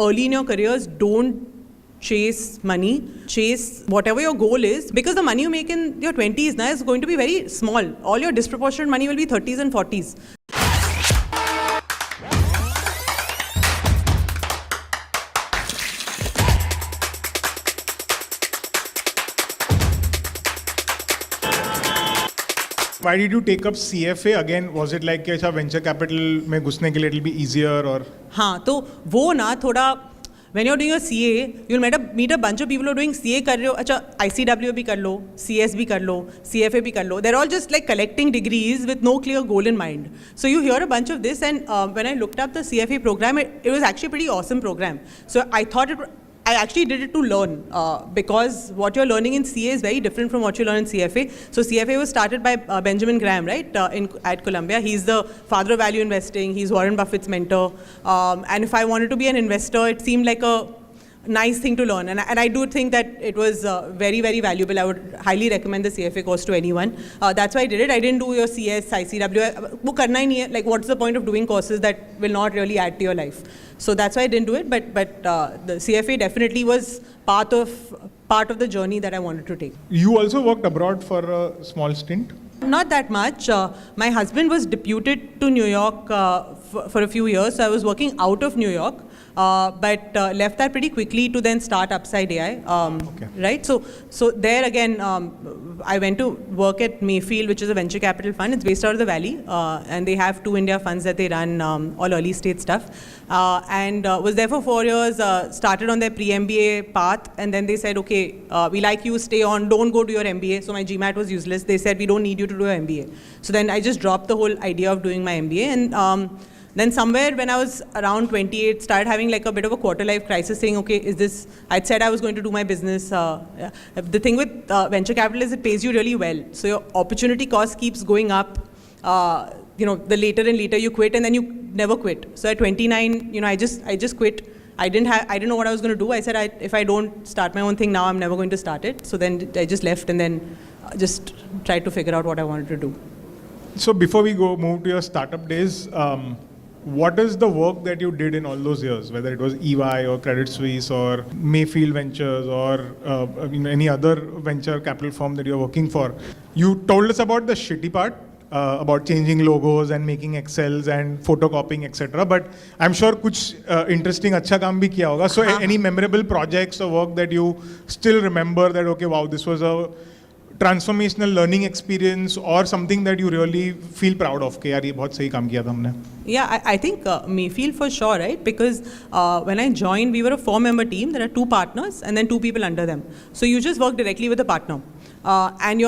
early in your careers, don't chase money, chase whatever your goal is, because the money you make in your 20s now is going to be very small. All your disproportionate money will be 30s and 40s. Why did you take up CFA again? Was it like कि venture capital में घुसने के लिए it'll be easier or? हाँ, तो वो ना थोड़ा when you're doing a CA, you'll meet a bunch of people who are doing CA कर रहे हो, अच्छा ICW भी कर लो, CS भी कर लो, CFA भी कर लो. They're all just like collecting degrees with no clear goal in mind. So you hear a bunch of this, and when I looked up the CFA program, it was actually a pretty awesome program. So I thought I actually did it to learn because what you're learning in CA is very different from what you learn in CFA. So CFA was started by Benjamin Graham, right, at Columbia. He's the father of value investing. He's Warren Buffett's mentor. And if I wanted to be an investor, it seemed like a nice thing to learn. And I do think that it was very, very valuable. I would highly recommend the CFA course to anyone. That's why I did it. I didn't do your CS, ICW. वो करना ही नहीं है. Like, what's the point of doing courses that will not really add to your life? So that's why I didn't do it. But the CFA definitely was part of the journey that I wanted to take. You also worked abroad for a small stint? Not that much. My husband was deputed to New York for a few years. So I was working out of New York. But left that pretty quickly to then start Upside AI, Okay. right? So there again, I went to work at Mayfield, which is a venture capital fund. It's based out of the Valley, and they have 2 India funds that they run, all early stage stuff. And was there for 4 years, started on their pre-MBA path, and then they said, okay, we like you, stay on, don't go to your MBA. So my GMAT was useless. They said, we don't need you to do your MBA. So then I just dropped the whole idea of doing my MBA, and then somewhere when I was around 28, started having like a bit of a quarter life crisis, saying, okay, I'd said I was going to do my business. The thing with venture capital is it pays you really well. So your opportunity cost keeps going up. The later and later you quit, and then you never quit. So at 29, I just quit. I didn't know what I was going to do. I said, if I don't start my own thing now, I'm never going to start it. So then I just left and then just tried to figure out what I wanted to do. So before we move to your startup days, what is the work that you did in all those years, whether it was EY or Credit Suisse or Mayfield Ventures or any other venture capital firm that you're working for? You told us about the shitty part, about changing logos and making Excels and photocopying, etc. But I'm sure कुछ interesting अच्छा काम भी किया होगा. So any memorable projects or work that you still remember that, okay, wow, this was a transformational learning experience or something that you really feel proud of? कि यार ये बहुत सही काम किया था हमने. Yeah, I think Mayfield for sure, right? Because when I joined, we were a 4-member team. There are 2 partners and then 2 people under them. So you just work directly with the partner, and we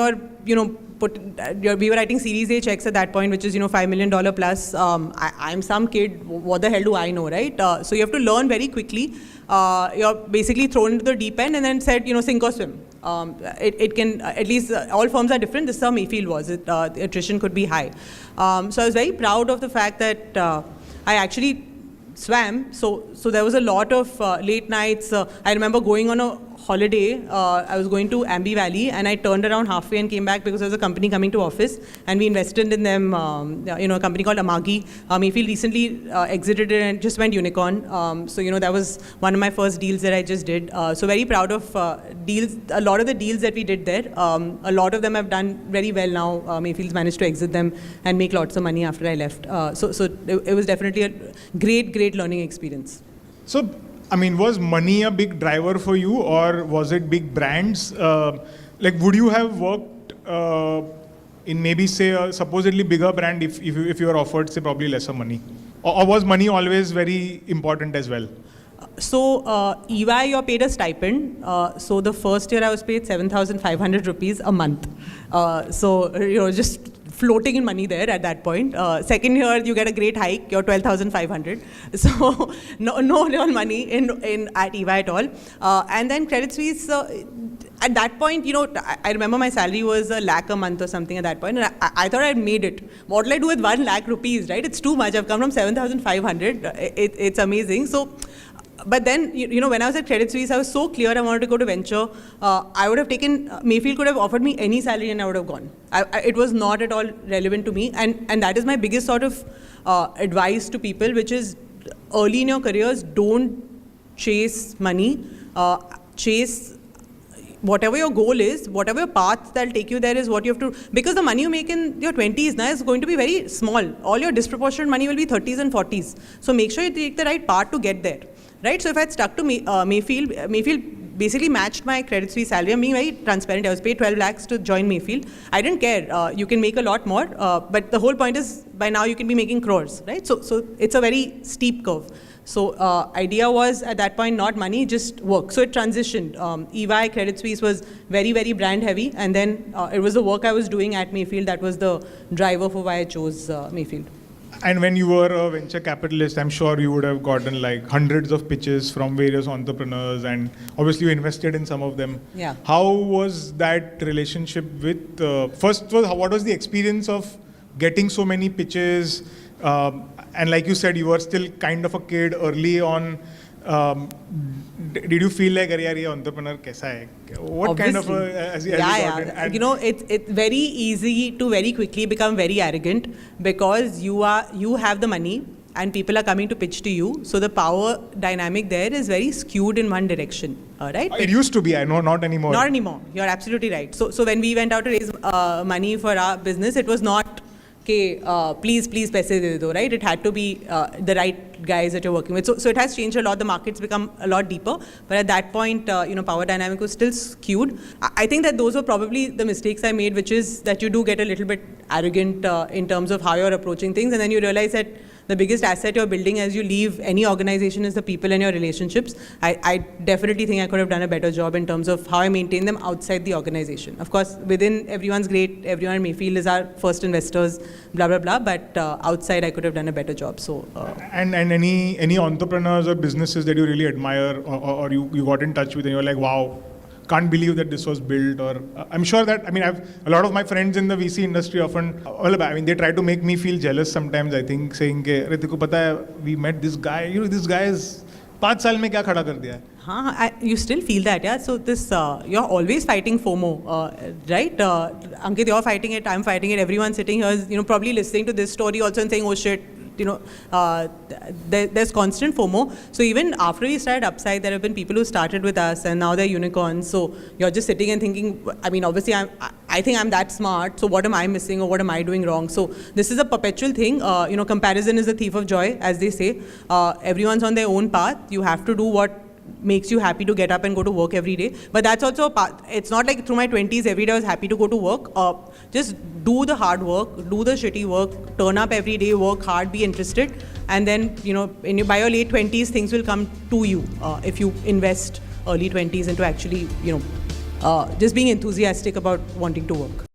were writing Series A checks at that point, which is $5 million plus. I'm some kid. What the hell do I know, right? So you have to learn very quickly. You're basically thrown into the deep end and then said, sink or swim. It can, at least all firms are different. This is how Mayfield was. The attrition could be high. So I was very proud of the fact that I actually swam. So there was a lot of late nights. I remember going on a holiday. I was going to Ambi Valley, and I turned around halfway and came back because there was a company coming to office, and we invested in them. A company called Amagi. Mayfield recently exited it and just went unicorn. So that was one of my first deals that I just did. So very proud of deals. A lot of the deals that we did there. A lot of them have done very well now. Mayfield's managed to exit them and make lots of money after I left. So it was definitely a great learning experience. So, was money a big driver for you, or was it big brands? Would you have worked in maybe, say, a supposedly bigger brand if you were offered, say, probably lesser money? Or was money always very important as well? So EY, you're paid a stipend. So the first year I was paid 7,500 rupees a month. So just floating in money there at that point. Second year you get a great hike. You're 12,500. So no real money in at EY at all. And then Credit Suisse. At that point, I remember my salary was $1 lakh a month or something at that point, and I thought I'd made it. What will I do with 1 lakh rupees, right? It's too much. I've come from 7,500. It's amazing. So, but then, when I was at Credit Suisse, I was so clear I wanted to go to venture. I would have taken, Mayfield could have offered me any salary and I would have gone. It was not at all relevant to me. And that is my biggest sort of advice to people, which is early in your careers, don't chase money, chase whatever your goal is, whatever your path that'll take you there is what you have to, because the money you make in your 20s now is going to be very small. All your disproportionate money will be 30s and 40s. So make sure you take the right path to get there, right? So if I had stuck to Mayfield basically matched my Credit Suisse salary. I'm being very transparent. I was paid 12 lakhs to join Mayfield. I didn't care. You can make a lot more, but the whole point is by now you can be making crores, right? So it's a very steep curve. So idea was at that point not money, just work. So it transitioned. EY, Credit Suisse was very, very brand heavy. And then it was the work I was doing at Mayfield that was the driver for why I chose Mayfield. And when you were a venture capitalist, I'm sure you would have gotten like hundreds of pitches from various entrepreneurs, and obviously you invested in some of them. Yeah. How was that relationship with, what was the experience of getting so many pitches? And like you said, you were still kind of a kid early on. Did you feel like, "Arey, ye entrepreneur kaisa hai?" What Obviously. kind of as you got in? And You know, it's very easy to very quickly become very arrogant because you have the money and people are coming to pitch to you. So the power dynamic there is very skewed in one direction, right? it used to be, I know, not anymore. Not anymore. You're absolutely right. So when we went out to raise money for our business, it was not, okay, please paise de do, right? It had to be the right guys that you're working with. So it has changed a lot. The market's become a lot deeper. But at that point, power dynamic was still skewed. I think that those were probably the mistakes I made, which is that you do get a little bit arrogant in terms of how you're approaching things. And then you realize that the biggest asset you're building as you leave any organization is the people and your relationships. I definitely think I could have done a better job in terms of how I maintain them outside the organization. Of course, within everyone's great, everyone at Mayfield is our first investors, blah, blah, blah. But outside, I could have done a better job. So, And any entrepreneurs or businesses that you really admire or you got in touch with and you're like, wow, can't believe that this was built? Or I'm sure that, I've a lot of my friends in the VC industry often, they try to make me feel jealous sometimes, I think, saying, "Arey, teko pata hai, we met this guy, this guy is 5 saal mein kya khada kar diya?" you still feel that, yeah? So this, you're always fighting FOMO, right? Ankit, you're fighting it, I'm fighting it, everyone sitting here is, probably listening to this story also and saying, oh shit, there's constant FOMO. So even after we started Upside, there have been people who started with us and now they're unicorns. So you're just sitting and thinking, obviously I think I'm that smart. So what am I missing or what am I doing wrong? So this is a perpetual thing. Comparison is the thief of joy, as they say. Everyone's on their own path. You have to do what makes you happy to get up and go to work every day. But that's also a path. It's not like through my 20s every day I was happy to go to work. Just do the hard work, do the shitty work, turn up every day, work hard, be interested, and then by your late 20s things will come to you if you invest early 20s into actually just being enthusiastic about wanting to work.